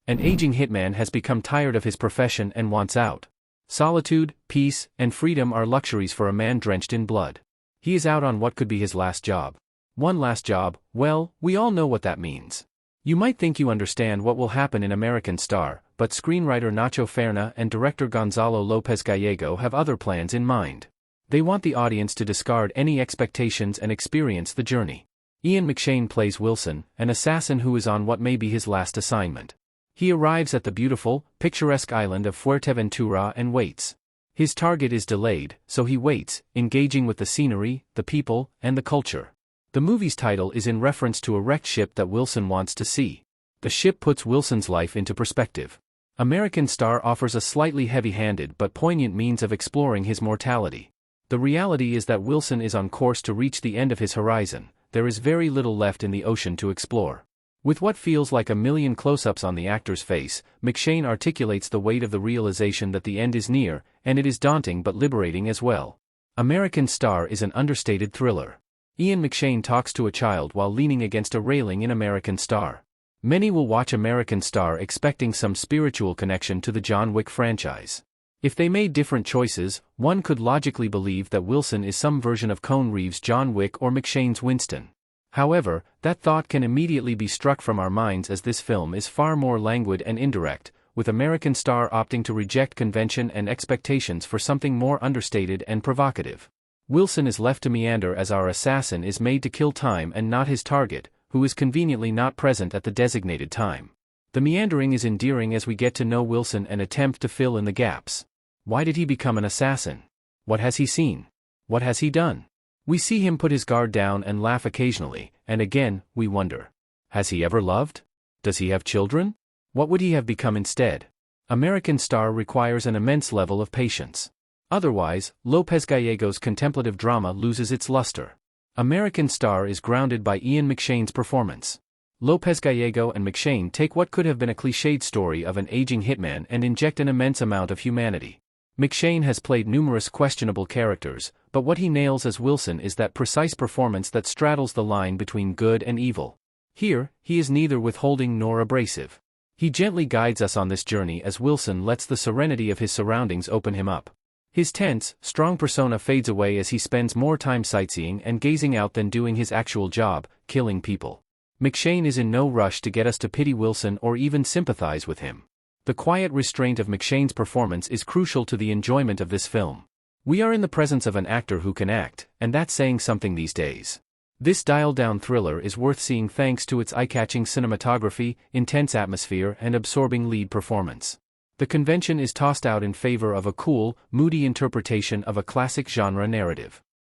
An aging hitman has become tired of his profession and wants out. Solitude, peace, and freedom are luxuries for a man drenched in blood. He is out on what could be his last job. One last job, well, we all know what that means. You might think you understand what will happen in American Star, but screenwriter Nacho Ferna and director Gonzalo Lopez Gallego have other plans in mind. They want the audience to discard any expectations and experience the journey. Ian McShane plays Wilson, an assassin who is on what may be his last assignment. He arrives at the beautiful, picturesque island of Fuerteventura and waits. His target is delayed, so he waits, engaging with the scenery, the people, and the culture. The movie's title is in reference to a wrecked ship that Wilson wants to see. The ship puts Wilson's life into perspective. American Star offers a slightly heavy-handed but poignant means of exploring his mortality. The reality is that Wilson is on course to reach the end of his horizon. There is very little left in the ocean to explore. With what feels like a million close-ups on the actor's face, McShane articulates the weight of the realization that the end is near, and it is daunting but liberating as well. American Star is an understated thriller. Ian McShane talks to a child while leaning against a railing in American Star. Many will watch American Star expecting some spiritual connection to the John Wick franchise. If they made different choices, one could logically believe that Wilson is some version of Keanu Reeves' John Wick or McShane's Winston. However, that thought can immediately be struck from our minds as this film is far more languid and indirect, with American Star opting to reject convention and expectations for something more understated and provocative. Wilson is left to meander as our assassin is made to kill time and not his target, who is conveniently not present at the designated time. The meandering is endearing as we get to know Wilson and attempt to fill in the gaps. Why did he become an assassin? What has he seen? What has he done? We see him put his guard down and laugh occasionally, and again, we wonder. Has he ever loved? Does he have children? What would he have become instead? American Star requires an immense level of patience. Otherwise, Lopez Gallego's contemplative drama loses its luster. American Star is grounded by Ian McShane's performance. Lopez Gallego and McShane take what could have been a cliched story of an aging hitman and inject an immense amount of humanity. McShane has played numerous questionable characters, but what he nails as Wilson is that precise performance that straddles the line between good and evil. Here, he is neither withholding nor abrasive. He gently guides us on this journey as Wilson lets the serenity of his surroundings open him up. His tense, strong persona fades away as he spends more time sightseeing and gazing out than doing his actual job, killing people. McShane is in no rush to get us to pity Wilson or even sympathize with him. The quiet restraint of McShane's performance is crucial to the enjoyment of this film. We are in the presence of an actor who can act, and that's saying something these days. This dialed-down thriller is worth seeing thanks to its eye-catching cinematography, intense atmosphere, and absorbing lead performance. The convention is tossed out in favor of a cool, moody interpretation of a classic genre narrative.